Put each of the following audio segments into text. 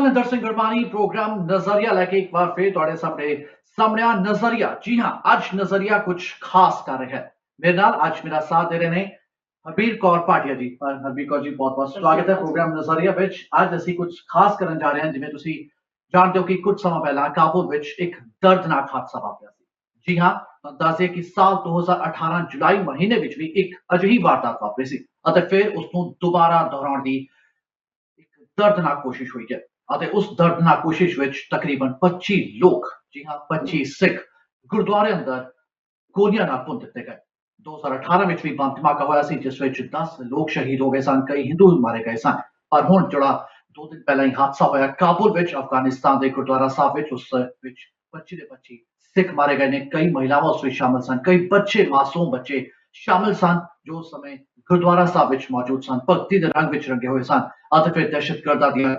Maninder Singh ਗਰਮਾਨੀ programme ਨਜ਼ਰੀਆ ਲੈ ਕੇ ਇੱਕ ਵਾਰ ਫੇਰ ਤੁਹਾਡੇ ਸਾਹਮਣੇ ਆ ਨਜ਼ਰੀਆ। ਜੀ ਹਾਂ, ਅੱਜ ਨਜ਼ਰੀਆ ਕੁਝ ਖਾਸ ਕਰ ਰਿਹਾ ਹੈ। ਮੇਰੇ ਨਾਲ ਅੱਜ ਮੇਰਾ ਸਾਥ ਦੇ ਰਹੇ ਨੇ ਹਰਬੀਰ ਕੌਰ ਭਾਟੀਆ ਜੀ। ਹਰਬੀਰ ਕੌਰ ਜੀ, ਬਹੁਤ ਬਹੁਤ ਸਵਾਗਤ ਹੈ ਪ੍ਰੋਗਰਾਮ ਨਜ਼ਰੀਆ ਵਿੱਚ। ਅੱਜ ਅਸੀਂ ਕੁਝ ਖਾਸ ਕਰਨ ਜਾ ਰਹੇ ਹਾਂ। ਜਿਵੇਂ ਤੁਸੀਂ ਜਾਣਦੇ ਹੋ ਕਿ ਕੁਝ ਸਮਾਂ ਪਹਿਲਾਂ ਕਾਬੁਲ ਵਿੱਚ ਇੱਕ ਦਰਦਨਾਕ ਹਾਦਸਾ ਵਾਪਰਿਆ ਸੀ। ਜੀ ਹਾਂ, ਦੱਸਿਏ ਕਿ ਸਾਲ 2018 ਜੁਲਾਈ ਮਹੀਨੇ ਵਿੱਚ ਵੀ ਇੱਕ ਅਜਿਹੀ ਵਾਰਦਾਤ ਵਾਪਰੀ ਸੀ ਅਤੇ ਫਿਰ ਉਸ ਨੂੰ ਦੁਬਾਰਾ ਦੁਹਰਾਉਣ ਦੀ दर्दनाक कोशिश हुई है। उस दर्दनाक कोशिश विच तकरीबन 25 लोग, जी हाँ 25 सिख गुरुद्वारे अंदर गोलियां नाल भुन दिते गए। 2018 में भी बम धमाका होया सी जिस विच 10 लोग शहीद हो गए सन, कई हिंदू मारे गए सन। पर हुण जिहड़ा 2 दिन पहला ही हादसा होया काबुल विच अफगानिस्तान के गुरुद्वारा साहिब विच, उस विच 25 दे 25 सिख मारे गए ने। कई महिलावां उस विच शामिल सन, कई बच्चे, मासूम बच्चे शामिल सन जो उस समय गुरुद्वारा साहिब विच मौजूद सन, भगती दे रंग विच रंगे हुए सन। फिर दहशतगर्दां ਦੀਆਂ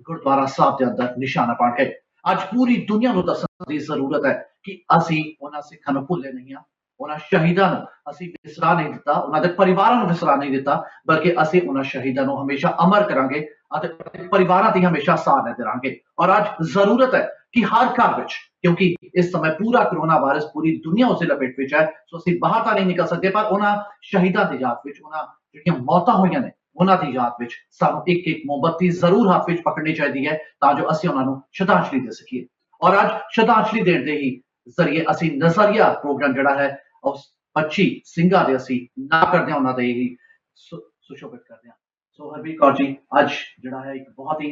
ਗੁਰਦੁਆਰਾ ਸਾਹਿਬ ਦੇ ਅੰਦਰ ਨਿਸ਼ਾਨਾ ਬਣ ਗਏ। ਅੱਜ ਪੂਰੀ ਦੁਨੀਆ ਨੂੰ ਦੱਸਣ ਦੀ ਜ਼ਰੂਰਤ ਹੈ ਕਿ ਅਸੀਂ ਉਹਨਾਂ ਸਿੱਖਾਂ ਨੂੰ ਭੁੱਲੇ ਨਹੀਂ ਹਾਂ, ਉਹਨਾਂ ਸ਼ਹੀਦਾਂ ਨੂੰ ਅਸੀਂ ਵਿਸਰਾ ਨਹੀਂ ਦਿੱਤਾ, ਉਹਨਾਂ ਦੇ ਪਰਿਵਾਰਾਂ ਨੂੰ ਵਿਸਰਾ ਨਹੀਂ ਦਿੱਤਾ, ਬਲਕਿ ਅਸੀਂ ਉਹਨਾਂ ਸ਼ਹੀਦਾਂ ਨੂੰ ਹਮੇਸ਼ਾ ਅਮਰ ਕਰਾਂਗੇ ਅਤੇ ਪਰਿਵਾਰਾਂ ਦੀ ਹਮੇਸ਼ਾ ਸਾਥ ਦਿੰਦੇ ਰਹਾਂਗੇ। ਔਰ ਅੱਜ ਜ਼ਰੂਰਤ ਹੈ ਕਿ ਹਰ ਘਰ ਵਿੱਚ, ਕਿਉਂਕਿ ਇਸ ਸਮੇਂ ਪੂਰਾ ਕਰੋਨਾ ਵਾਇਰਸ ਪੂਰੀ ਦੁਨੀਆ ਉਸੇ ਲਪੇਟ ਵਿੱਚ ਹੈ, ਸੋ ਅਸੀਂ ਬਾਹਰ ਤਾਂ ਨਹੀਂ ਨਿਕਲ ਸਕਦੇ, ਪਰ ਉਹਨਾਂ ਸ਼ਹੀਦਾਂ ਦੀ ਯਾਦ ਵਿੱਚ, ਉਹਨਾਂ ਜਿਹੜੀਆਂ ਮੌਤਾਂ ਹੋਈਆਂ ਨੇ ਉਹਨਾਂ ਦੀ ਯਾਦ ਵਿੱਚ ਸਾਨੂੰ ਇੱਕ ਇੱਕ ਮੋਮਬੱਤੀ ਜ਼ਰੂਰ ਹੱਥ ਵਿੱਚ ਪਕੜਨੀ ਚਾਹੀਦੀ ਹੈ ਤਾਂ ਜੋ ਅਸੀਂ ਉਹਨਾਂ ਨੂੰ ਸ਼ਰਧਾਂਜਲੀ ਦੇ ਸਕੀਏ। ਔਰ ਅੱਜ ਸ਼ਰਧਾਂਜਲੀ ਦੇਣ ਦੇ ਹੀ ਜ਼ਰੀਏ ਅਸੀਂ ਨਜ਼ਰੀਆ ਪ੍ਰੋਗਰਾਮ ਜਿਹੜਾ ਹੈ ਉਸ 25 ਸਿੰਘਾਂ ਦੇ ਅਸੀਂ ਨਾ ਕਰਦੇ ਹਾਂ, ਉਹਨਾਂ ਦੇ ਹੀ ਸੁਸ਼ੋਭਿਤ ਕਰਦੇ ਹਾਂ। ਸੋ ਹਰਬੀਰ ਕੌਰ ਜੀ, ਅੱਜ ਜਿਹੜਾ ਹੈ ਇੱਕ ਬਹੁਤ ਹੀ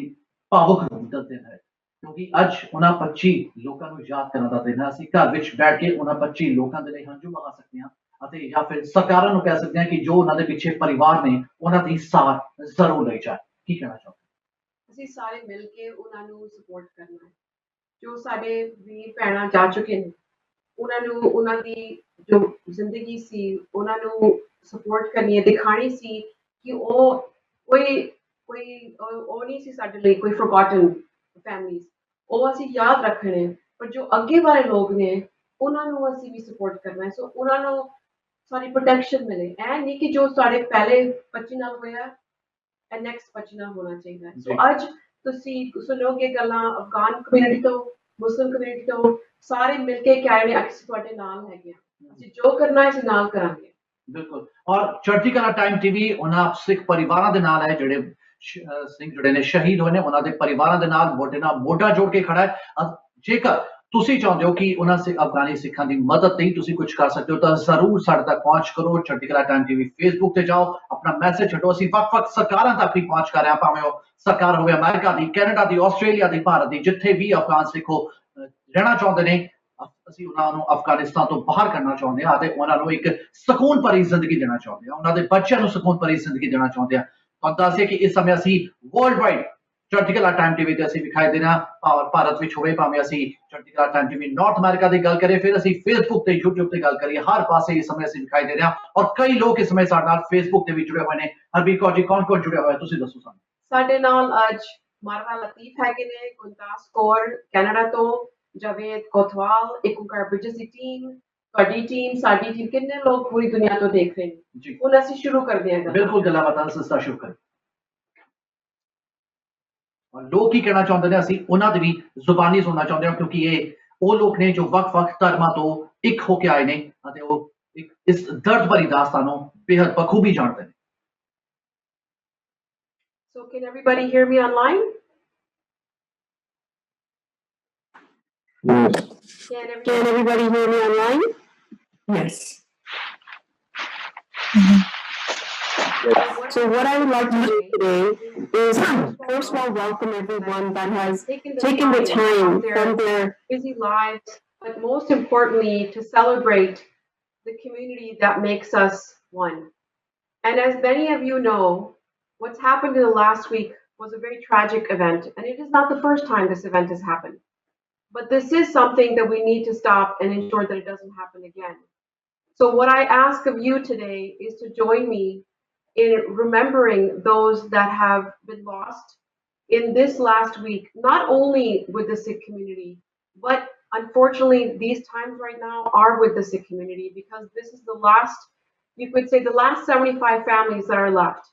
ਭਾਵੁਕ ਦਿਨ ਹੈ, ਕਿਉਂਕਿ ਅੱਜ ਉਹਨਾਂ 25 ਲੋਕਾਂ ਨੂੰ ਯਾਦ ਕਰਨ ਦਾ ਦਿਨ ਹੈ। ਅਸੀਂ ਘਰ ਵਿੱਚ ਬੈਠ ਕੇ ਉਹਨਾਂ 25 ਲੋਕਾਂ ਦੇ ਲਈ ਹੰਝੂ ਵਹਾ ਸਕਦੇ ਹਾਂ ਅਤੇ ਜਾਂ ਫਿਰ ਸਰਕਾਰਾਂ ਨੂੰ ਕਹਿ ਸਕਦੇ ਹਾਂ ਕਿ ਜੋ ਉਹਨਾਂ ਦੇ ਪਿੱਛੇ ਪਰਿਵਾਰ ਨੇ ਉਹਨਾਂ ਦੀ ਸਾਰ ਜ਼ਰੂਰ ਲਈ ਜਾਏ। ਕੀ ਕਹਿਣਾ ਚਾਹੁੰਦੇ? ਅਸੀਂ ਸਾਰੇ ਮਿਲ ਕੇ ਉਹਨਾਂ ਨੂੰ ਸਪੋਰਟ ਕਰਨਾ ਹੈ। ਜੋ ਸਾਡੇ ਵੀਰ ਭੈਣਾਂ ਜਾ ਚੁੱਕੇ ਨੇ, ਉਹਨਾਂ ਨੂੰ ਉਹਨਾਂ ਦੀ ਜੋ ਜ਼ਿੰਦਗੀ ਸੀ ਉਹਨਾਂ ਨੂੰ ਸਪੋਰਟ ਕਰਨੀ ਹੈ, ਦਿਖਾਣੀ ਸੀ ਕਿ ਉਹ ਕੋਈ ਉਹ ਨਹੀਂ ਸੀ ਸਾਡੇ ਲਈ ਕੋਈ ਫੋਰਗੋਟਨ ਫੈਮਲੀਜ਼, ਉਹ ਅਸੀਂ ਯਾਦ ਰੱਖਣੇ। ਪਰ ਜੋ ਅੱਗੇ ਵਾਲੇ ਲੋਕ ਨੇ ਉਹਨਾਂ ਨੂੰ ਅਸੀਂ ਵੀ ਸਪੋਰਟ ਕਰਨਾ ਹੈ। ਸੋ ਉਹਨਾਂ ਨੂੰ ਸਾਡੀ ਪ੍ਰੋਟੈਕਸ਼ਨ ਮਿਲੇ। ਐ ਨਹੀਂ ਕਿ ਜੋ ਸਾਡੇ ਪਹਿਲੇ 25 ਨਾਲ ਹੋਇਆ ਐ ਨੈਕਸਟ 25 ਨਾਲ ਹੋਣਾ ਚਾਹੀਦਾ। ਸੋ ਅੱਜ ਤੁਸੀਂ ਸੁਣੋਗੇ ਗੱਲਾਂ ਅਫਗਾਨ ਕਮਿਊਨਿਟੀ ਤੋਂ, ਮੁਸਲਿਮ ਕਮਿਊਨਿਟੀ ਤੋਂ, ਸਾਰੇ ਮਿਲ ਕੇ ਕਹਿ ਰਹੇ ਅਸੀਂ ਤੁਹਾਡੇ ਨਾਲ ਹੈਗੇ ਆ, ਅਸੀਂ ਜੋ ਕਰਨਾ ਹੈ ਅਸੀਂ ਨਾਲ ਕਰਾਂਗੇ। ਬਿਲਕੁਲ। ਔਰ ਚੜ੍ਹਦੀਕਲਾ ਟਾਈਮ ਟੀਵੀ ਉਹਨਾਂ ਸਿੱਖ ਪਰਿਵਾਰਾਂ ਦੇ ਨਾਲ ਹੈ ਜਿਹੜੇ ਸਿੰਘ ਜਿਹੜੇ ਨੇ ਸ਼ਹੀਦ ਹੋਏ ਨੇ, ਉਹਨਾਂ ਦੇ ਪਰਿਵਾਰਾਂ ਦੇ ਨਾਲ ਮੋਢਾ ਜੋੜ ਕੇ ਖੜਾ ਹੈ। ਜੇਕਰ ਤੁਸੀਂ ਚਾਹੁੰਦੇ ਹੋ ਕਿ ਉਹਨਾਂ ਅਫਗਾਨੀ ਸਿੱਖਾਂ ਦੀ ਮਦਦ ਲਈ ਤੁਸੀਂ ਕੁਝ ਕਰ ਸਕਦੇ ਹੋ ਤਾਂ ਜ਼ਰੂਰ ਸਾਡੇ ਤੱਕ ਪਹੁੰਚ ਕਰੋ। ਚੜ੍ਹਦੀਕਲਾ ਟਾਈਮ ਟੀਵੀ ਫੇਸਬੁੱਕ ਤੇ ਜਾਓ, ਆਪਣਾ ਮੈਸੇਜ ਛੱਡੋ। ਅਸੀਂ ਵੱਖ-ਵੱਖ ਸਰਕਾਰਾਂ ਤੱਕ ਵੀ ਪਹੁੰਚ ਕਰ ਰਹੇ ਹਾਂ, ਭਾਵੇਂ ਉਹ ਸਰਕਾਰ ਹੋਵੇ ਅਮਰੀਕਾ ਦੀ, ਕੈਨੇਡਾ ਦੀ, ਆਸਟ੍ਰੇਲੀਆ ਦੀ, ਭਾਰਤ ਦੀ, ਜਿੱਥੇ ਵੀ ਅਫਗਾਨ ਸਿੱਖੋ ਰਹਿਣਾ ਚਾਹੁੰਦੇ ਨੇ, ਅਸੀਂ ਉਹਨਾਂ ਨੂੰ ਅਫਗਾਨਿਸਤਾਨ ਤੋਂ ਬਾਹਰ ਕਰਨਾ ਚਾਹੁੰਦੇ ਹਾਂ ਅਤੇ ਉਹਨਾਂ ਨੂੰ ਇੱਕ ਸਕੂਨ ਭਰੀ ਜ਼ਿੰਦਗੀ ਦੇਣਾ ਚਾਹੁੰਦੇ ਹਾਂ, ਉਹਨਾਂ ਦੇ ਬੱਚਿਆਂ ਨੂੰ ਸਕੂਨ ਭਰੀ ਜ਼ਿੰਦਗੀ ਦੇਣਾ ਚਾਹੁੰਦੇ ਹਾਂ। ਤੁਹਾਨੂੰ ਦੱਸਿਏ ਕਿ ਇਸ ਸਮੇਂ ਅਸੀਂ ਵਰਲਡ ਵਾਈਡ ਚੜ੍ਹਦੀਕਲਾ ਟਾਈਮ ਟੀਵੀ ਤੇ ਅਸੀਂ ਵਿਖਾਈ ਦੇ ਰਹੇ ਹਾਂ, ਭਾਰਤ ਵਿੱਚ ਹੋਵੇ, ਭਾਵੇਂ ਅਸੀਂ ਚੜ੍ਹਦੀਕਲਾ ਟਾਈਮ ਟੀਵੀ ਨਾਰਥ ਅਮਰੀਕਾ ਦੀ ਗੱਲ ਕਰੀਏ, ਫਿਰ ਅਸੀਂ ਫੇਸਬੁੱਕ ਤੇ YouTube ਤੇ ਗੱਲ ਕਰੀਏ, ਹਰ ਪਾਸੇ ਇਸ ਸਮੇਂ ਅਸੀਂ ਵਿਖਾਈ ਦੇ ਰਹੇ ਹਾਂ। ਔਰ ਕਈ ਲੋਕ ਇਸ ਸਮੇਂ ਸਾਡੇ ਨਾਲ ਫੇਸਬੁੱਕ ਤੇ ਵੀ ਜੁੜੇ ਹੋਏ ਨੇ। ਹਰਬੀਰ ਕੌਰ ਜੀ, ਕੌਣ ਜੁੜਿਆ ਹੋਇਆ ਤੁਸੀਂ ਦੱਸੋ ਸਾਨੂੰ। ਸਾਡੇ ਨਾਲ ਅੱਜ ਮਾਰਵਾ ਲਤੀਫ ਹੈਗੇ ਨੇ, ਗੁਰਦਾਸ ਕੌਰ ਕੈਨੇਡਾ ਤੋਂ, ਜਾਵੇਦ ਕੋਤਵਾਲ, ਇੱਕ ਓਂਕਾਰ ਬ੍ਰਿਜਸ ਦੀ ਟੀਮ, ਤੁਹਾਡੀ ਟੀਮ, ਸਾਡੀ ਟੀਮ, ਕਿੰਨੇ ਲੋਕ ਪੂਰੀ ਦੁਨੀਆ ਤੋਂ ਦੇਖ ਰਹੇ ਨੇ। ਹੁਣ ਅਸੀਂ ਸ਼ੁਰੂ ਕਰਦੇ ਹਾਂ। ਬਿਲਕੁਲ, ਗੱਲਾਂ ਬਾਤਾਂ ਸਸਤਾ ਸ਼ੁਰੂ ਕਰੀਏ। ਲੋਕ ਕੀ ਕਹਿਣਾ ਚਾਹੁੰਦੇ ਨੇ ਅਸੀਂ ਉਹਨਾਂ ਦੀ ਵੀ ਜ਼ੁਬਾਨੀ ਸੁਣਨਾ ਚਾਹੁੰਦੇ ਹਾਂ, ਕਿਉਂਕਿ ਇਹ ਉਹ ਲੋਕ ਨੇ ਜੋ ਵੱਖ-ਵੱਖ ਧਰਮਾਂ ਤੋਂ ਇੱਕ ਹੋ ਕੇ ਆਏ ਨੇ ਅਤੇ ਉਹ ਇਸ ਦਰਦ ਭਰੀ ਦਾਸਤਾਨ ਨੂੰ ਬੇहद ਬਖੂਬੀ ਜਾਣਦੇ ਨੇ। So can everybody hear me online? Yes. Can everybody hear me online? Yes. So what I would like to do today is first of all welcome everyone that has taken the time from their busy lives, but most importantly to celebrate the community that makes us one. And as many of you know, what's happened in the last week was a very tragic event, and it is not the first time this event has happened. But this is something that we need to stop and ensure that it doesn't happen again. So what I ask of you today is to join me in remembering those that have been lost in this last week, not only with the Sikh community, but unfortunately these times right now are with the Sikh community, because this is the last, you could say the last 75 families that are left.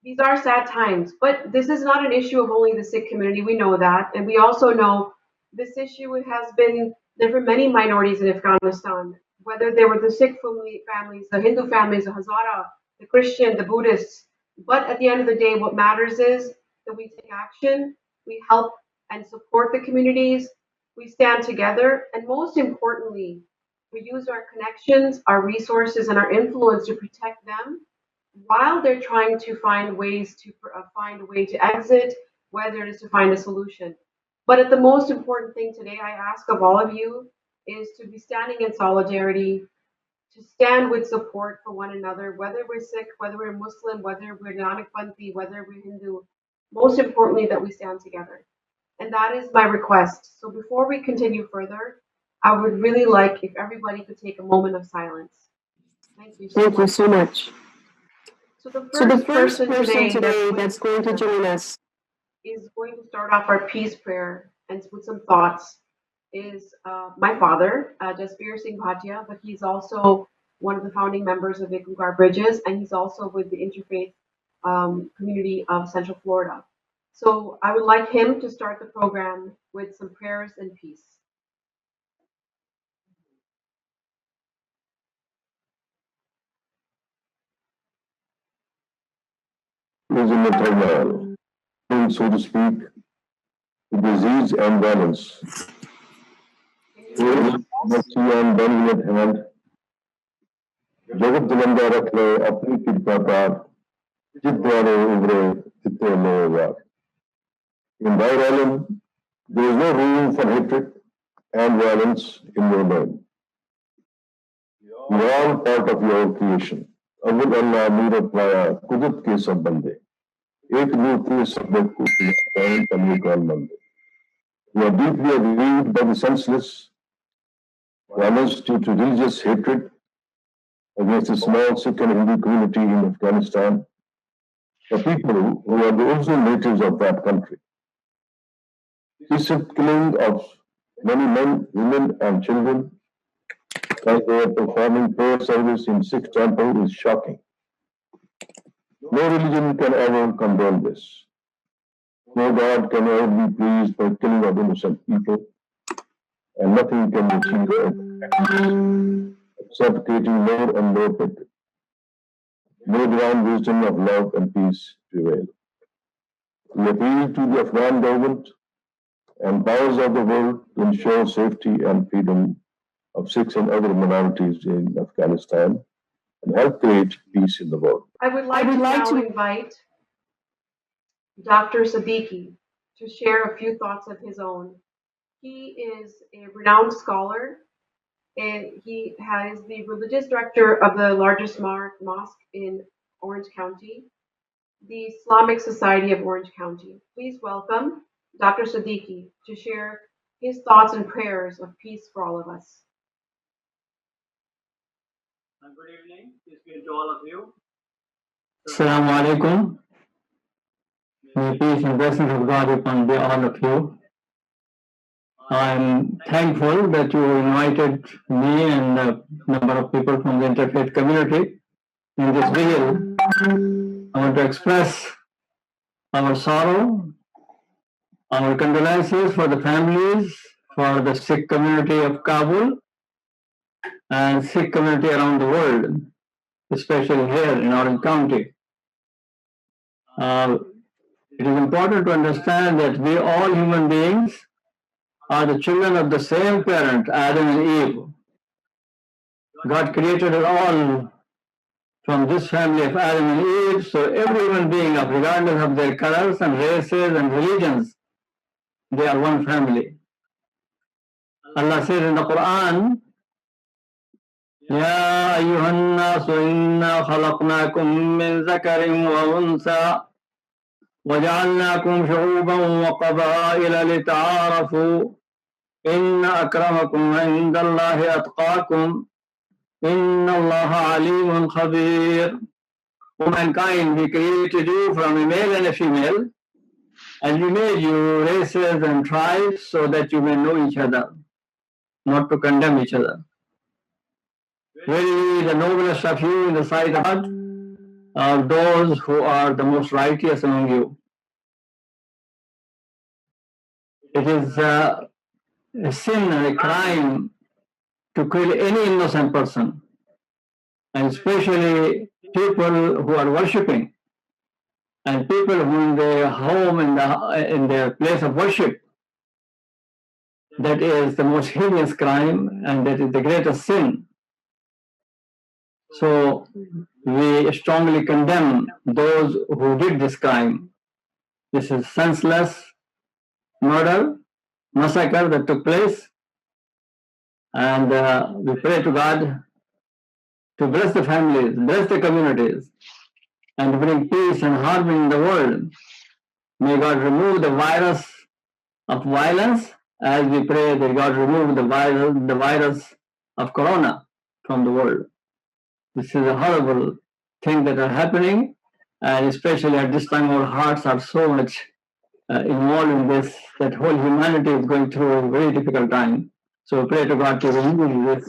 these are sad times, but this is not an issue of only the Sikh community. We know that. And we also know this issue has been there for many minorities in Afghanistan, whether they were the Sikh families, the Hindu families, the Hazara, the Christian, the Buddhists. But at the end of the day, what matters is that we take action, we help and support the communities, we stand together, and most importantly, we use our connections, our resources, and our influence to protect them while they're trying to find ways to find a way to exit, whether it is to find a solution. But the most important thing today I ask of all of you is to be standing in solidarity, to stand with support for one another, whether we're Sikh, whether we're Muslim, whether we're Nanakpanthi, whether we're Hindu. Most importantly, that we stand together. And that is my request. So before we continue further, I would really like if everybody could take a moment of silence. Thank you so Thank you much. so much. So the So the first first person person today that's going to join us is going to start off our peace prayer and with some thoughts is my father, Jasbir Singh Bhatia, but he's also one of the founding members of Vikumgar Bridges, and he's also with the interfaith community of Central Florida. So I would like him to start the program with some prayers and peace. Is in the turmoil, so to speak, disease and violence. and benefit hand, जगत जलंदा रख ले अपनी कृपा पार जित द्वारे उभरे तिते लोग In thy realm, there is no room for hatred and violence in your name. We are all part of your creation. अव्वल अल्लाह मीर पाया कुदरत के सब बंदे एक मूर्ति सब को तमीर कौन बंदे. We are deeply aggrieved by the senseless violence due to religious hatred against the small Sikh and Hindu community in Afghanistan, the people who are the original natives of that country. This killing of many men, women, and children as they are performing prayer service in Sikh temple is shocking. No religion can ever condone this. No God can ever be pleased by killing of innocent people, and nothing can achieve except creating more and more hatred. May divine wisdom of love and peace prevail. We appeal to the Afghan government and powers of the world to ensure safety and freedom of Sikhs and other minorities in Afghanistan and help create peace in the world. I would like to invite Dr. Siddiqui to share a few thoughts of his own. He is a renowned scholar, and he is the religious director of the largest mosque in Orange County, the Islamic Society of Orange County. Please welcome Dr. Siddiqui to share his thoughts and prayers of peace for all of us. Good evening. Peace be to all of you. Assalamu alaikum. May peace and blessings of God upon all of you. I'm thankful that you invited me and a number of people from the interfaith community in this vigil. I want to express our sorrow, our condolences for the families, for the Sikh community of Kabul and Sikh community around the world, especially here in Orange County. It is important to understand that we all human beings are the children of the same parent, Adam and Eve. God created us all from this family of Adam and Eve, so every human being, regardless of their colors and races and religions, they are one family. Allah says in the Quran, يا أيها الناس إنا خلقناكم من ذكر وأنثى وجعلناكم شعوبا وقبائل لتعارفوا إن أكرمكم عند الله أتقاكم إن الله عليم خبير. O mankind, we created you from a male and a female, and we made you races and tribes so that you may know each other, not to condemn each other. Verily, the noblest of you in the sight of God are those who are the most righteous among you. It is a sin and a crime to kill any innocent person, and especially people who are worshipping and people who in their home in their place of worship. That is the most heinous crime, and that is the greatest sin. So we strongly condemn those who did this crime. This is senseless murder, massacre that took place, and we pray to God to bless the families, bless the communities, and bring peace and harmony in the world. May God remove the virus of violence, as we pray that God remove the virus of corona from the world. This is a horrible thing that are happening, and especially at this time our hearts are so much involved in this, that whole humanity is going through a very difficult time. So pray to God to remove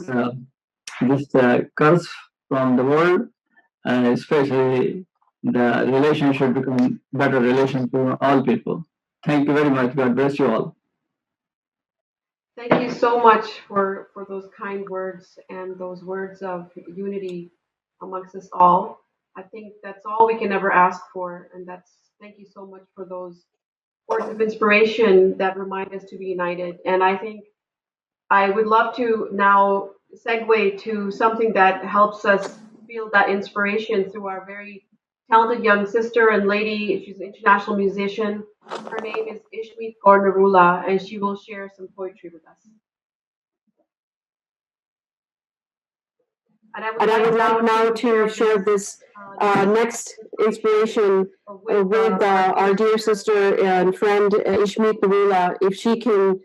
this curse from the world, and especially the relationship become better relation to all people. Thank you very much. God bless you all. Thank you so much for those kind words and those words of unity amongst us all. I think that's all we can ever ask for, and thank you so much for those words of inspiration that remind us to be united. And I think I would love to now segue to something that helps us feel that inspiration through our very talented young sister and lady. She's an international musician. Her name is Ishmeet Kaur Narula, and she will share some poetry with us. And I would like now to share this next inspiration with our dear sister and friend Ishmeet Narula, if she can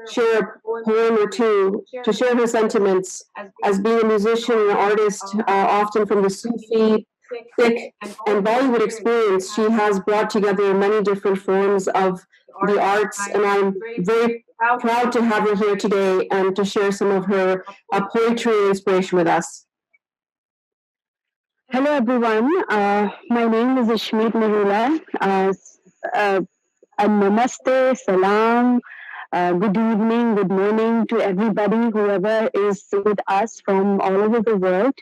share a poem or two to share her sentiments as being a musician and an artist, often from the Sufi, Sikh, and Bollywood experience. She has brought together many different forms of the arts, and I'm very proud to have her here today and to share some of her poetry and inspiration with us. Hello everyone, my name is Ishmeet Narula. Namaste, salam, good evening, good morning to everybody, whoever is with us from all over the world.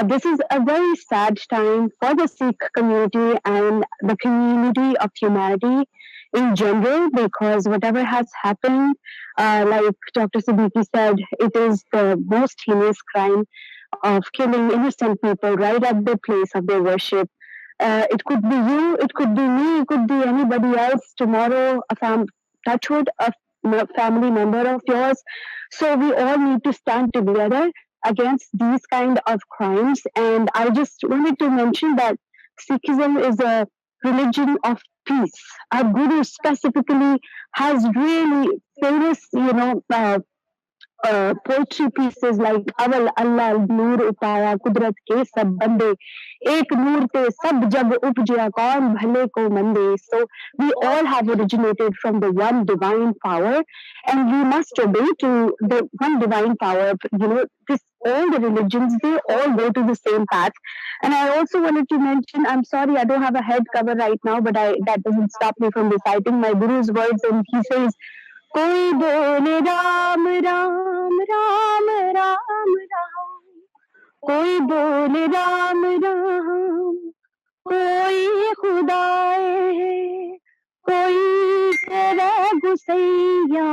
This is a very sad time for the Sikh community and the community of humanity in general, because whatever has happened, like Dr. Siddiqui said, it is the most heinous crime of killing innocent people right at the place of their worship. It could be you, it could be me, it could be anybody else. Tomorrow, touchwood, a family member of yours. So we all need to stand together against these kind of crimes. And I just wanted to mention that Sikhism is a religion of peace. Our Guru specifically has really famous, poetry pieces like Aval Allah Noor Utaya Kudrat Ke Sab Bande Ek Noor Te Sab Jab Upjaya Kaun Bhale Ko Mande. So we all have originated from the one divine power, and we must obey to the one divine power. All the religions, they all go to the same path. And I also wanted to mention, I'm sorry I don't have a head cover right now, but that doesn't stop me from reciting my Guru's words, and he says, कोई बोले राम राम राम राम राम, कोई बोले राम राम, कोई खुदाए है, कोई तेरा गुसैया,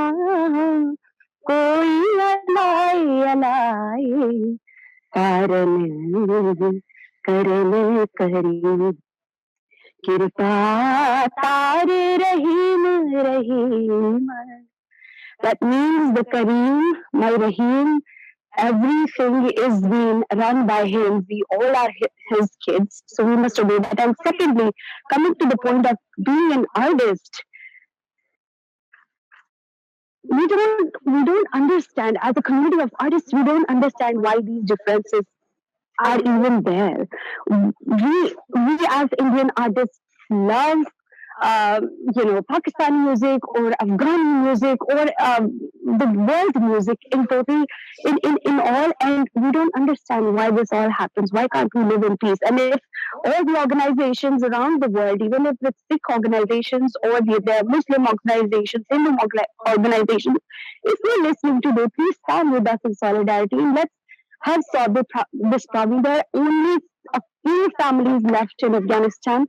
कोई अलाए अलाए, कारण करने करी, कृपा तार रहीम रहीम. That means the Kareem, my Rahim, everything is being run by him. We all are his kids, so we must obey that. And secondly, coming to the point of being an artist, we don't understand, as a community of artists, we don't understand why these differences are even there. We as Indian artists love Pakistani music or Afghani music or the world music in total, in all, and we don't understand why this all happens. Why can't we live in peace? And if all the organizations around the world, even if it's Sikh organizations or the Muslim organizations, Hindu organizations, if you're listening to this, please stand with us in solidarity and let's have solved this problem. There are only a few families left in Afghanistan.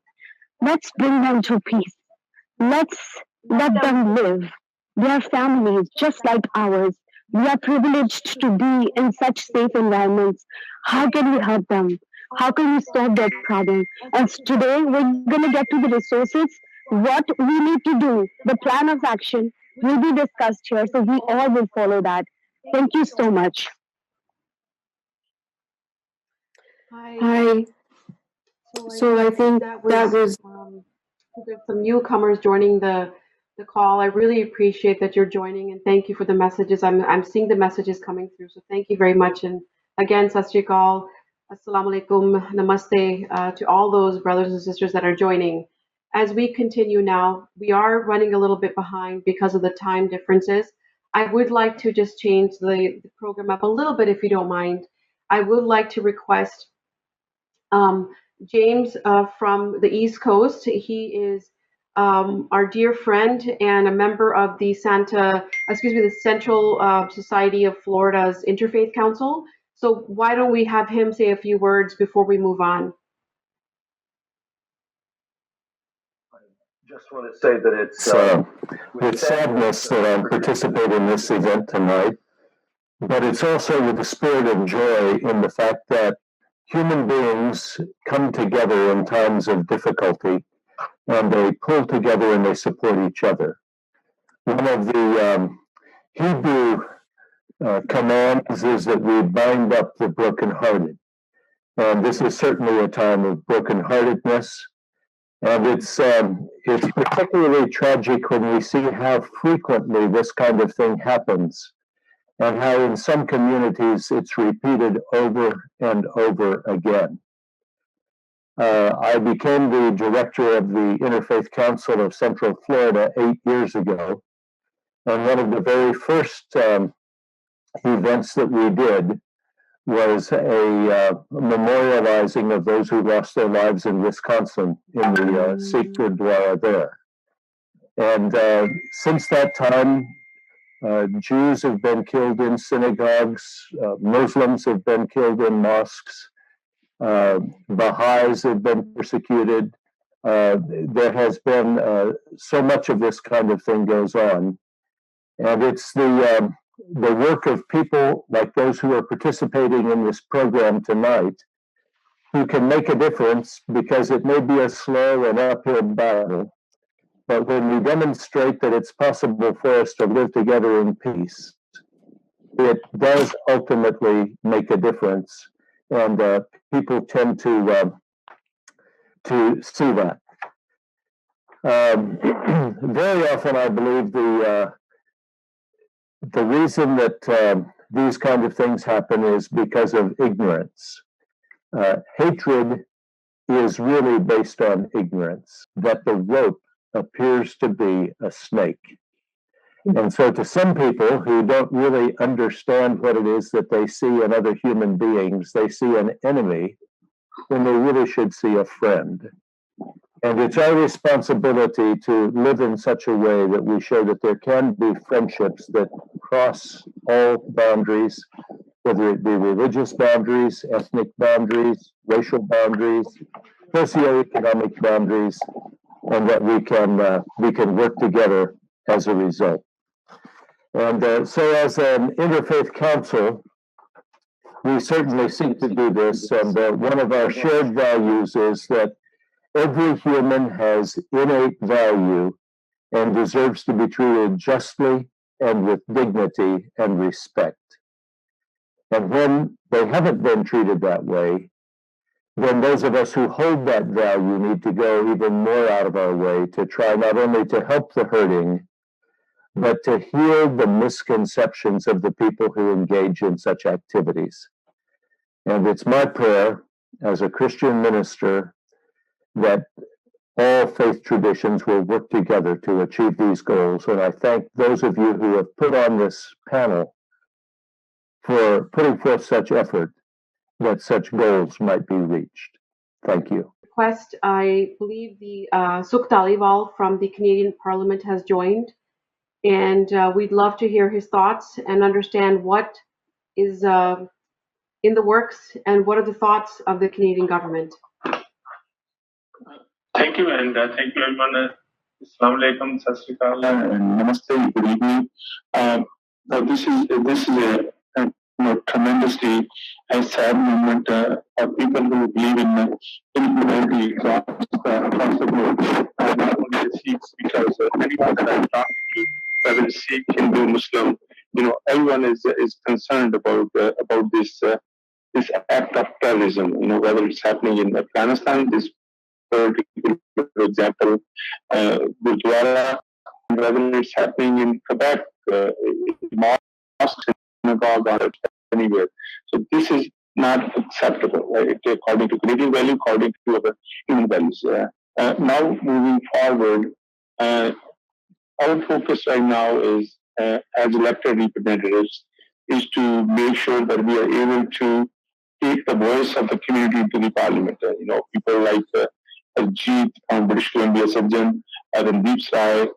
Let's bring them to peace. Let's let them live. They are families just like ours. We are privileged to be in such safe environments. How can we help them? How can we solve their problem? And today we're going to get to the resources, what we need to do, the plan of action will be discussed here. So we all will follow that. Thank you so much. Hi. So I think that was there's some newcomers joining the call. I really appreciate that you're joining and thank you for the messages. I'm seeing the messages coming through. So thank you very much. And again, Sat Sri Akal, Assalamu Alaikum, Namaste to all those brothers and sisters that are joining. As we continue now, we are running a little bit behind because of the time differences. I would like to just change the program up a little bit if you don't mind. I would like to request James from the East Coast. He is our dear friend and a member of the the Central Society of Florida's Interfaith Council. So why don't we have him say a few words before we move on? Just want to say that it's with sadness that I'm participating in this event tonight, but it's also with a spirit of joy in the fact that human beings come together in times of difficulty and they pull together and they support each other. One of the Hebrew commands is that we bind up the brokenhearted. And this is certainly a time of brokenheartedness. And it's particularly tragic when we see how frequently this kind of thing happens and how in some communities it's repeated over and over again. I became the director of the Interfaith Council of Central Florida 8 years ago. And one of the very first events that we did was a memorializing of those who lost their lives in Wisconsin in the Sikh Gurdwara there. And since that time, Jews have been killed in synagogues, Muslims have been killed in mosques, Baha'is have been persecuted. There has been so much of this kind of thing goes on. And it's the work of people like those who are participating in this program tonight who can make a difference, because it may be a slow and uphill battle. But when we demonstrate that it's possible for us to live together in peace, it does ultimately make a difference. And people tend to see that. Very often, I believe the reason that these kind of things happen is because of ignorance. Hatred is really based on ignorance, that the rope appears to be a snake. And so to some people who don't really understand what it is that they see in other human beings, they see an enemy when they really should see a friend. And it's our responsibility to live in such a way that we show that there can be friendships that cross all boundaries, whether it be religious boundaries, ethnic boundaries, racial boundaries, socioeconomic boundaries, and that we can work together as a result. And so as an interfaith council, we certainly seek to do this. And one of our shared values is that every human has innate value and deserves to be treated justly and with dignity and respect. And when they haven't been treated that way, then those of us who hold that value need to go even more out of our way to try not only to help the hurting, but to heal the misconceptions of the people who engage in such activities. And it's my prayer as a Christian minister that all faith traditions will work together to achieve these goals. And I thank those of you who have put on this panel for putting forth such effort that such goals might be reached. Thank you. Request, I believe the Sukh Taliwal from the Canadian Parliament has joined, and we'd love to hear his thoughts and understand what is in the works and what are the thoughts of the Canadian government. Thank you, and thank you everyone. Assalamu alaikum, Chardikla, and Namaste. Good evening. This is a tremendously sad moment of people who believe in humanity across the globe, not only the Sikhs, because anyone that I'm talking to, whether it's Sikh, Hindu, Muslim, everyone is concerned about this act of terrorism. Whether it's happening in Afghanistan, this particular example, Gurdwara, whether it's happening in Quebec, mosques, synagogue, or anywhere. So this is not acceptable, right? According to Canadian value, according to our human values. Now moving forward, our focus right now is, as elected representatives, is to make sure that we are able to take the voice of the community into the parliament. People like Ajit from British Columbia, Sajjan, Randeep Sai,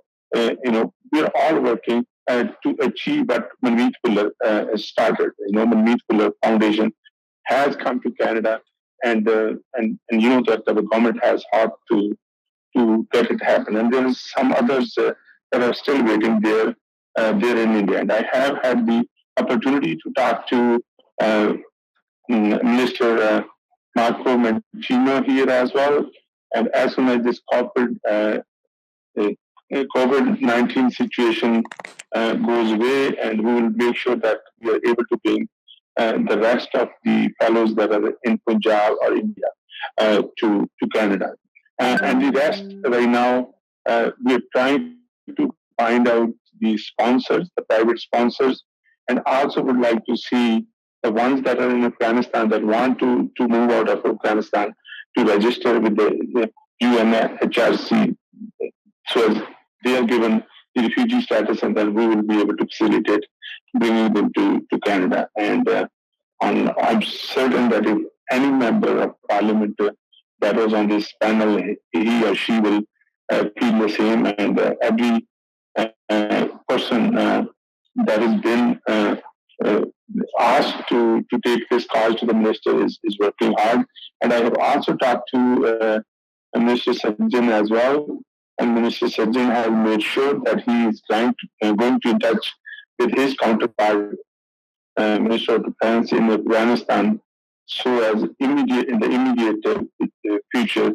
we are all working to achieve what Manmeet Bhullar has started. Manmeet Bhullar Foundation has come to Canada, and that the government has hard to get it happen. And there is some others that are still waiting there in India. And I have had the opportunity to talk to Minister Marco Mancino here as well. And as soon as this COVID-19 situation goes away, and we will make sure that we are able to bring the rest of the fellows that are in Punjab or India to Canada. And the rest right now, we are trying to find out the sponsors, the private sponsors, and also would like to see the ones that are in Afghanistan that want to move out of Afghanistan to register with the UNHRC. So as they are given the refugee status, and then we will be able to facilitate bringing them to Canada. And I'm certain that if any member of parliament that was on this panel, he or she will feel the same. And every person that has been asked to take this cause to the minister is working hard. And I have also talked to Minister Sajjan as well. And Minister Sajjan has made sure that he is going to in touch with his counterpart, Minister of Defense in Afghanistan, so as in the immediate future,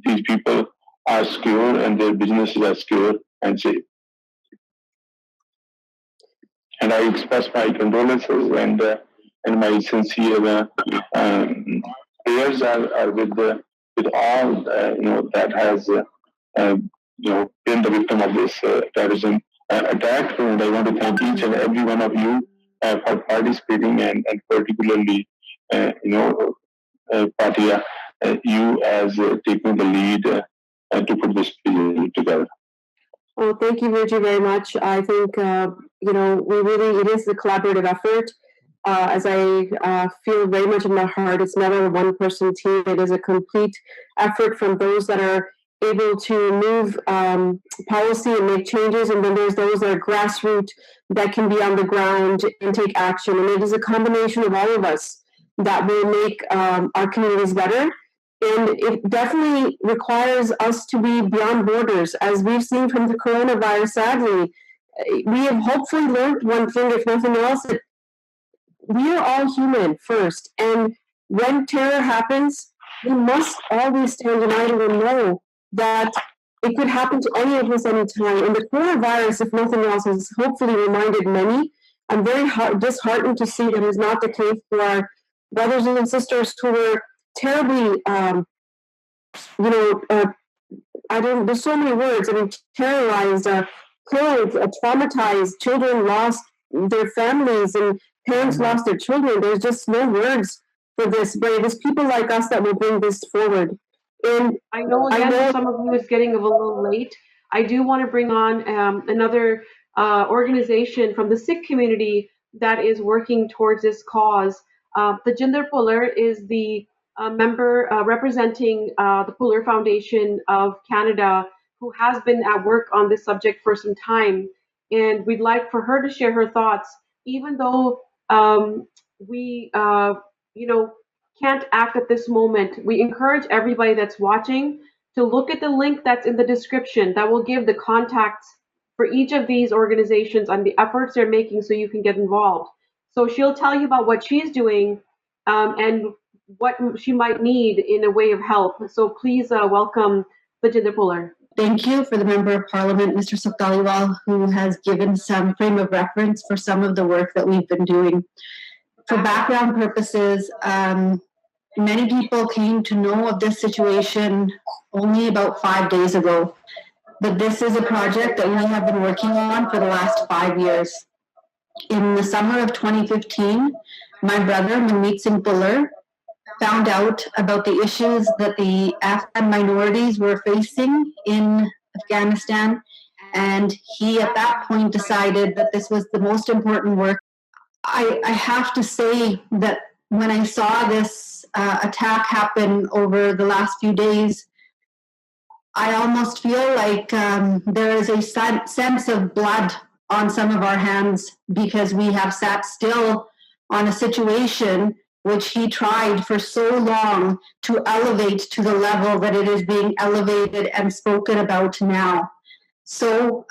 these people are secure and their businesses are secure and safe. And I express my condolences and my sincere prayers are with all that has been the victim of this terrorism attack. And I want to thank each and every one of you for participating, and particularly Patia, you as taking the lead to put this together. Well, thank you, Virji, very much. I think, it is a collaborative effort. As I feel very much in my heart, it's never a one-person team. It is a complete effort from those that are able to move policy and make changes, and then there's those that are grassroots that can be on the ground and take action. And it is a combination of all of us that will make our communities better. And it definitely requires us to be beyond borders. As we've seen from the coronavirus, sadly, we have hopefully learned one thing, if nothing else, that we are all human first. And when terror happens, we must always stand united and know that it could happen to any of us anytime. And the coronavirus, if nothing else, has hopefully reminded many. I'm very disheartened to see that is not the case for our brothers and sisters who were terribly, there's so many words. Terrorized, killed, traumatized, children lost their families, and parents lost their children. There's just no words for this, but it is people like us that will bring this forward. And I know some of you is getting a little late. I do want to bring on another organization from the Sikh community that is working towards this cause. The Jinder Puller is the member representing the Puller Foundation of Canada, who has been at work on this subject for some time. And we'd like for her to share her thoughts, even though we, can't act at this moment. We encourage everybody that's watching to look at the link that's in the description that will give the contacts for each of these organizations and the efforts they're making so you can get involved. So she'll tell you about what she's doing and what she might need in a way of help. So please welcome Bajinder Puller. Thank you for the Member of Parliament, Mr. Sukhtalwal, who has given some frame of reference for some of the work that we've been doing. For background purposes, many people came to know of this situation only about 5 days ago, but this is a project that we have been working on for the last 5 years. In the summer of 2015, my brother, Manmeet Singh Puller, found out about the issues that the Afghan minorities were facing in Afghanistan, and he at that point decided that this was the most important work. I have to say that when I saw this attack happen over the last few days, I almost feel like there is a sense of blood on some of our hands, because we have sat still on a situation which he tried for so long to elevate to the level that it is being elevated and spoken about now. So,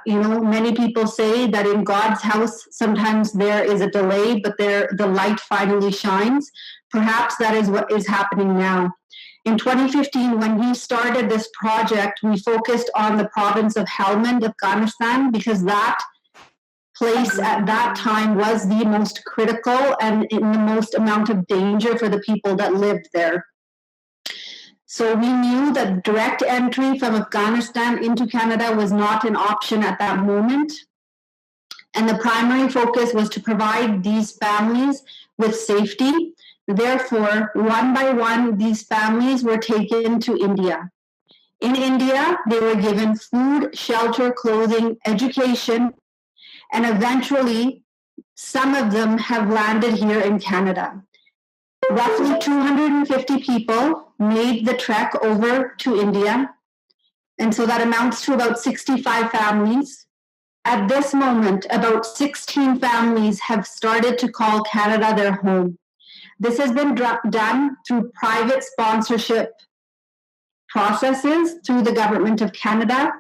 many people say that in God's house, sometimes there is a delay, but the light finally shines. Perhaps that is what is happening now. In 2015, when we started this project, we focused on the province of Helmand, Afghanistan, because that place at that time was the most critical and in the most amount of danger for the people that lived there. So we knew that direct entry from Afghanistan into Canada was not an option at that moment. And the primary focus was to provide these families with safety. Therefore, one by one, these families were taken to India. In India, they were given food, shelter, clothing, education, and eventually, some of them have landed here in Canada. Roughly 250 people made the trek over to India, and so that amounts to about 65 families. At this moment, about 16 families have started to call Canada their home. This has been done through private sponsorship processes through the Government of Canada,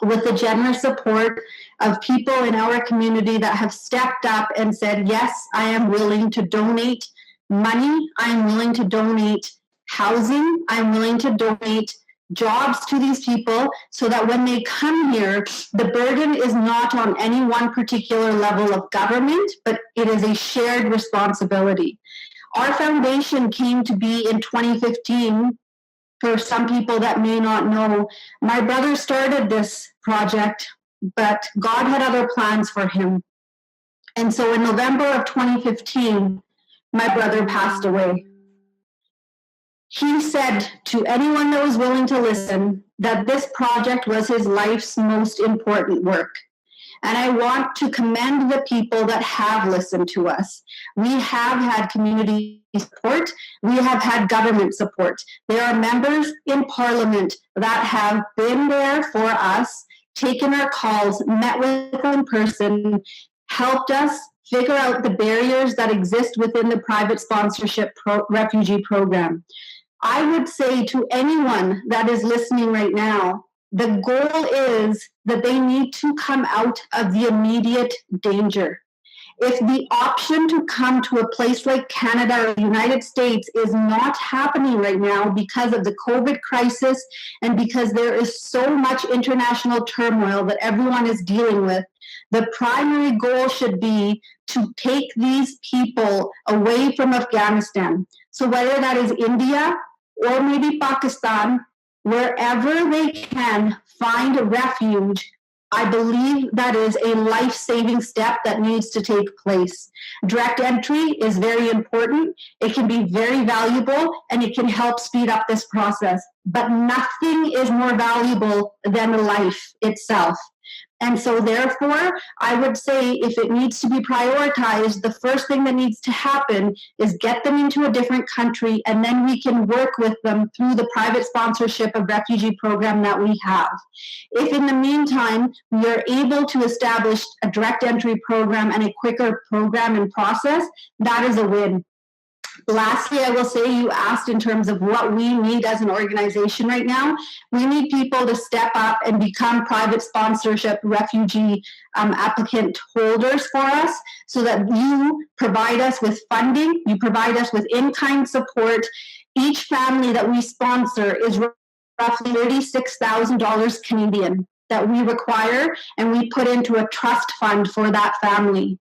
with the generous support of people in our community that have stepped up and said, yes, I am willing to donate money, I'm willing to donate housing, I'm willing to donate jobs to these people, so that when they come here, the burden is not on any one particular level of government, but it is a shared responsibility. Our foundation came to be in 2015. For some people that may not know, my brother started this project, but God had other plans for him. And so in November of 2015, my brother passed away. He said to anyone that was willing to listen that this project was his life's most important work. And I want to commend the people that have listened to us. We have had community support. We have had government support. There are members in Parliament that have been there for us, taken our calls, met with them in person, helped us figure out the barriers that exist within the private sponsorship refugee program. I would say to anyone that is listening right now, the goal is that they need to come out of the immediate danger. If the option to come to a place like Canada or the United States is not happening right now because of the COVID crisis and because there is so much international turmoil that everyone is dealing with, the primary goal should be to take these people away from Afghanistan. So whether that is India or maybe Pakistan, wherever they can find refuge, I believe that is a life-saving step that needs to take place. Direct entry is very important. It can be very valuable, and it can help speed up this process. But nothing is more valuable than life itself. And so therefore, I would say if it needs to be prioritized, the first thing that needs to happen is get them into a different country, and then we can work with them through the private sponsorship of refugee program that we have. If in the meantime, we are able to establish a direct entry program and a quicker program and process, that is a win. Lastly, I will say, you asked in terms of what we need as an organization right now. We need people to step up and become private sponsorship refugee applicant holders for us, so that you provide us with funding, you provide us with in-kind support. Each family that we sponsor is roughly $36,000 Canadian that we require, and we put into a trust fund for that family.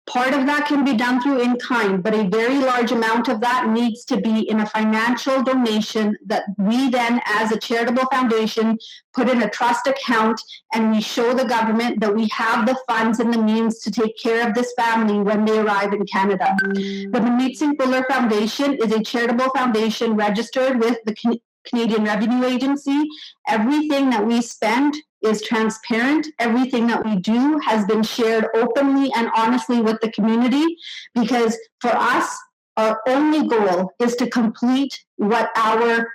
Part of that can be done through in-kind, but a very large amount of that needs to be in a financial donation that we then, as a charitable foundation, put in a trust account, and we show the government that we have the funds and the means to take care of this family when they arrive in Canada. The Manmeet Singh Fuller Foundation is a charitable foundation registered with the Canadian Revenue Agency. Everything that we spend is transparent. Everything that we do has been shared openly and honestly with the community, because for us, our only goal is to complete what our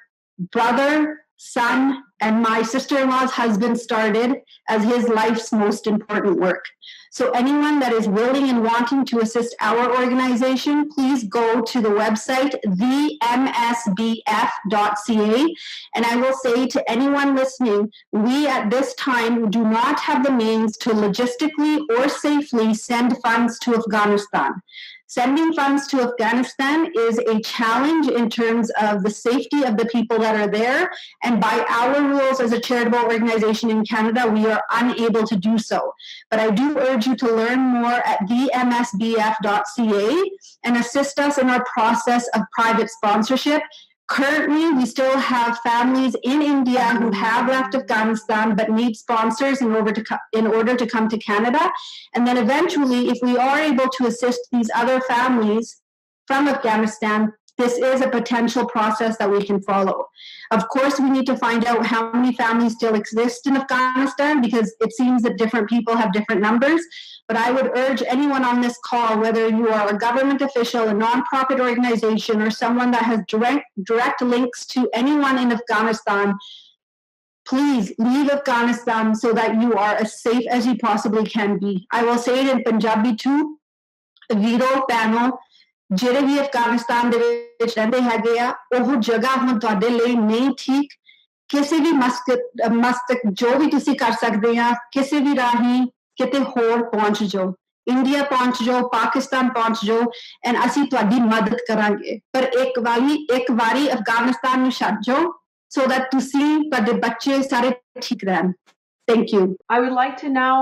brother, son, and my sister-in-law's husband started as his life's most important work. So anyone that is willing and wanting to assist our organization, please go to the website, themsbf.ca. And I will say to anyone listening, we at this time do not have the means to logistically or safely send funds to Afghanistan. Sending funds to Afghanistan is a challenge in terms of the safety of the people that are there. And by our rules as a charitable organization in Canada, we are unable to do so. But I do urge you to learn more at themsbf.ca and assist us in our process of private sponsorship. Currently, we still have families in India who have left Afghanistan but need sponsors in order to come to Canada. And then eventually, if we are able to assist these other families from Afghanistan, this is a potential process that we can follow. Of course, we need to find out how many families still exist in Afghanistan, because it seems that different people have different numbers. But I would urge anyone on this call, whether you are a government official, a nonprofit organization, or someone that has direct links to anyone in Afghanistan, please leave Afghanistan so that you are as safe as you possibly can be. I will say it in Punjabi too. Viro Pano, ਜਿਹੜੇ ਵੀ ਅਫਗਾਨਿਸਤਾਨ ਦੇ ਵਿੱਚ ਰਹਿੰਦੇ ਹੈਗੇ ਆ, ਉਹ ਜਗ੍ਹਾ ਹੁਣ ਤੁਹਾਡੇ ਲਈ ਨਹੀਂ ਠੀਕ। ਕਿਸੇ ਵੀ ਮਸਤਕ ਜੋ ਵੀ ਤੁਸੀਂ ਕਰ ਸਕਦੇ ਆ, ਕਿਸੇ ਵੀ ਰਾਹੀਂ ਕਿਤੇ ਹੋਰ ਪਹੁੰਚ ਜਾਓ, ਇੰਡੀਆ ਪਹੁੰਚ ਜਾਓ, ਪਾਕਿਸਤਾਨ ਪਹੁੰਚ ਜਾਓ, ਐਂਡ ਅਸੀਂ ਤੁਹਾਡੀ ਮਦਦ ਕਰਾਂਗੇ। ਪਰ ਇੱਕ ਵਾਰੀ ਅਫਗਾਨਿਸਤਾਨ ਨੂੰ ਛੱਡ ਜਾਓ, so that ਤੁਸੀਂ ਤੁਹਾਡੇ ਬੱਚੇ ਸਾਰੇ ਠੀਕ ਰਹਿਣ। Thank you. I would like to now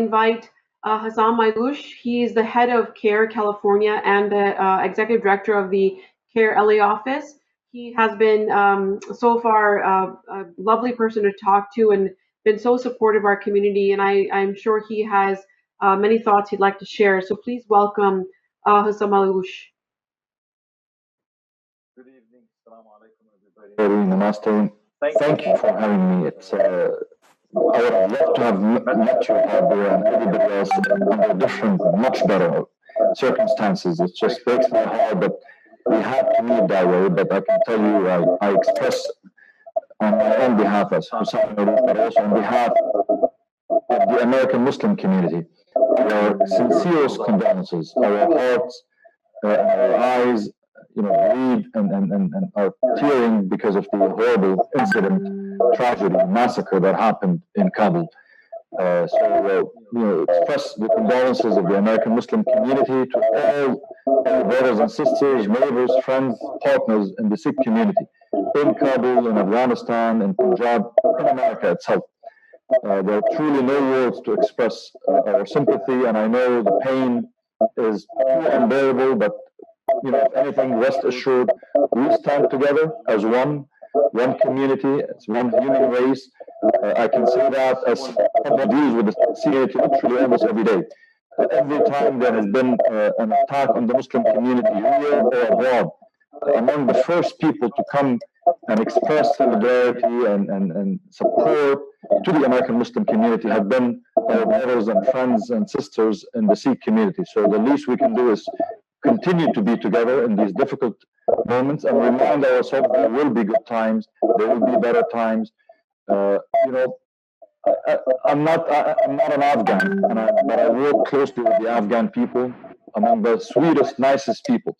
invite Hassam Mailush. He is the head of CARE California and the executive director of the CARE LA office. He has been so far a lovely person to talk to and been so supportive of our community. And I'm sure he has many thoughts he'd like to share. So please welcome Hassam Mailush. Good evening. Assalamu alaikum, everybody. Namaste. Thank you for having me. I would love to have met you, Abu, and everybody else under different, much better circumstances. It just breaks my heart that we had to meet that way, but I can tell you, I express on my own behalf as Hussam, but also on behalf of the American Muslim community, our sincerest condolences, our hearts and our eyes, bleed and are tearing because of the horrible incident, tragedy, massacre that happened in Kabul. Express the condolences of the American Muslim community to all our brothers and sisters, neighbors, friends, partners in the Sikh community in Kabul, in Afghanistan, in Punjab, in America itself. There are truly no words to express our sympathy, and I know the pain is too unbearable, but if anything, rest assured, we stand together as one community, as one human race. I can say that as someone deals with the community literally almost every day. Every time there has been an attack on the Muslim community here or abroad, among the first people to come and express solidarity and support to the American Muslim community have been our brothers and friends and sisters in the Sikh community. So the least we can do is continue to be together in these difficult moments and remind ourselves there will be good times, there will be better times. I'm not an Afghan, but I work closely with the Afghan people, among the sweetest, nicest people.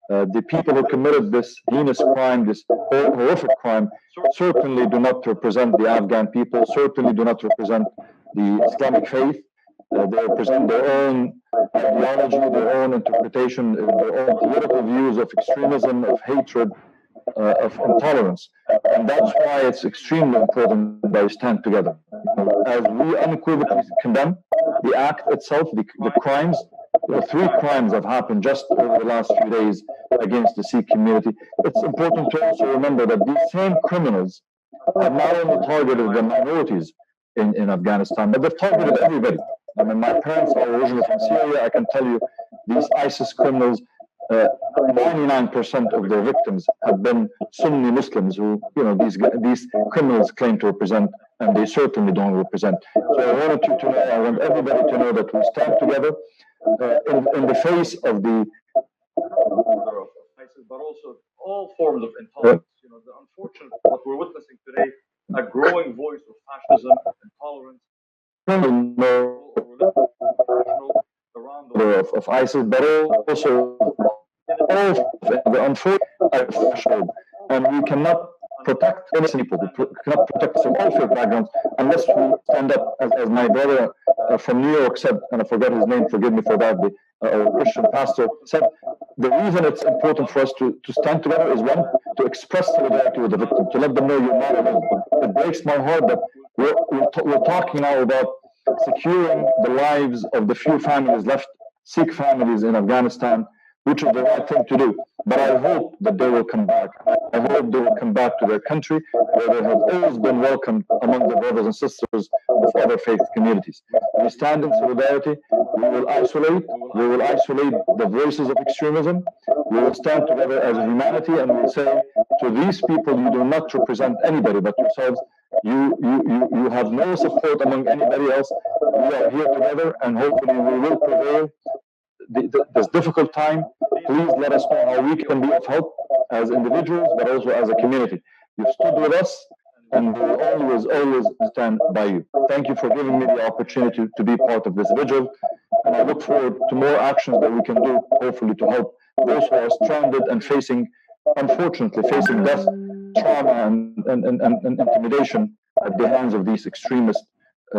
The people who committed this heinous crime, this horrific crime, certainly do not represent the Afghan people, certainly do not represent the Islamic faith. They represent their own ideology, their own interpretation, their own political views of extremism, of hatred, of intolerance. And that's why it's extremely important that we stand together. As we unequivocally condemn the act itself, the crimes, 3 crimes have happened just over the last few days against the Sikh community. It's important to also remember that these same criminals have not only targeted the minorities in Afghanistan, but they've targeted everybody. I mean, my parents are originally from Syria. I can tell you these ISIS criminals, 99% of their victims have been Sunni Muslims who, these criminals claim to represent, and they certainly don't represent. So I wanted you to know, I want everybody to know that we stand together in the face of the ISIS, but also all forms of intolerance. The unfortunate, what we're witnessing today, a growing voice of fascism, intolerance, around the world of ISIS, but also all the unfortunate threshold. And we cannot protect innocent people. We cannot protect from all faith backgrounds unless we stand up, as my brother from New York said, and I forgot his name, forgive me for that, a Christian pastor said, the reason it's important for us to stand together is, one, to express solidarity with the victim, to let them know you're not alone. It breaks my heart that we're talking now about securing the lives of the few families left, Sikh families in Afghanistan, which is the right thing to do. But I hope that they will come back. I hope they will come back to their country where they have always been welcomed among the brothers and sisters of other faith communities. We stand in solidarity. We will isolate the voices of extremism. We will stand together as a humanity, and we will say to these people, you do not represent anybody but yourselves. You have no support among anybody else. We are here together, and hopefully we will prevail. This difficult time, please let us know how we can be of help as individuals, but also as a community. You've stood with us, and we will always stand by you. Thank you for giving me the opportunity to be part of this vigil, and I look forward to more actions that we can do, hopefully to help those who are stranded and unfortunately facing death, trauma, and intimidation at the hands of these extremist,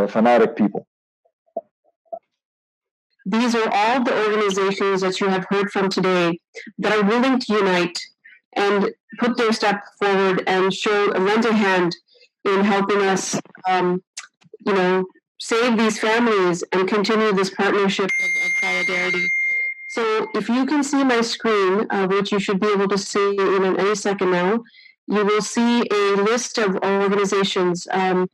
fanatic people. These are all the organizations that you have heard from today that are willing to unite and put their step forward and lend a hand in helping us, save these families and continue this partnership of solidarity. So if you can see my screen, which you should be able to see in any second now, you will see a list of organizations. I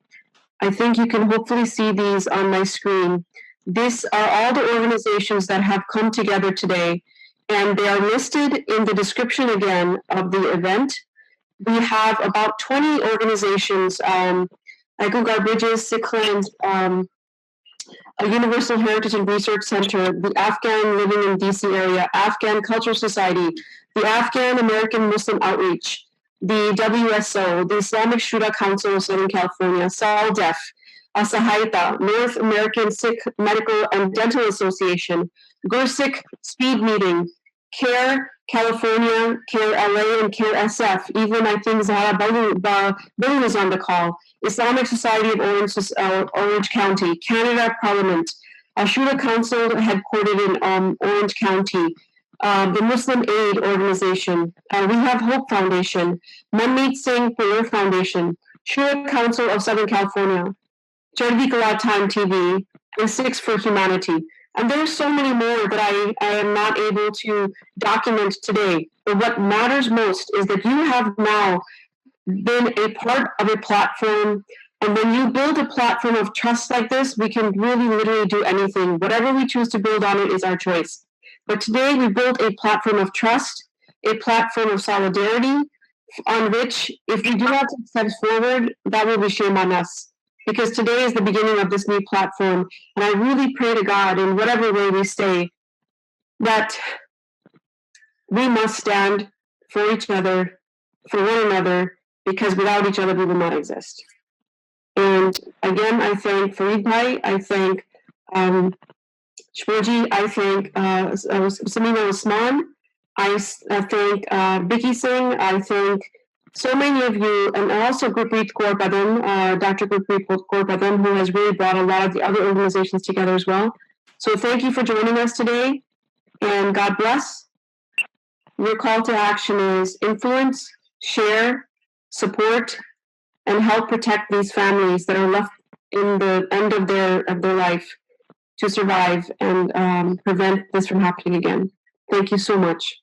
think you can hopefully see these on my screen. These are all the organizations that have come together today, and they are listed in the description again of the event. We have about 20 organizations, Agugar Bridges, Sikhland, a Universal Heritage and Research Center, the Afghan Living in DC Area, Afghan Cultural Society, the Afghan American Muslim Outreach, the WSO, the Islamic Shura Council of Southern California, SALDEF, Asahayata, North American Sikh Medical and Dental Association, Gursikh Speed Meeting, CARE California, CARE LA, and CARE SF. Even I think Zahra Balu is on the call. Islamic Society of Orange County, Canada Parliament, Ashura Council headquartered in Orange County, the Muslim Aid Organization. We have Hope Foundation, Manmeet Singh Prayer Foundation, Shura Council of Southern California, Chardikla Time TV, and Sikhs for Humanity. And there are so many more that I am not able to document today. But what matters most is that you have now been a part of a platform. And when you build a platform of trust like this, we can really literally do anything. Whatever we choose to build on it is our choice. But today we built a platform of trust, a platform of solidarity, on which, if we do not take steps forward, that will be shame on us. Because today is the beginning of this new platform. And I really pray to God, in whatever way we stay, that we must stand for each other, for one another, because without each other we will not exist. And again, I thank Fareed Bhai, I thank Shmoji, I thank Samina Usman, I thank Vicky Singh, I thank so many of you, and also Gurpreet Kaur Badam, Dr. Gurpreet Kaur Badam, who has really brought a lot of the other organizations together as well. So thank you for joining us today, and God bless. Your call to action is influence, share, support, and help protect these families that are left in the end of their life to survive and prevent this from happening again. Thank you so much.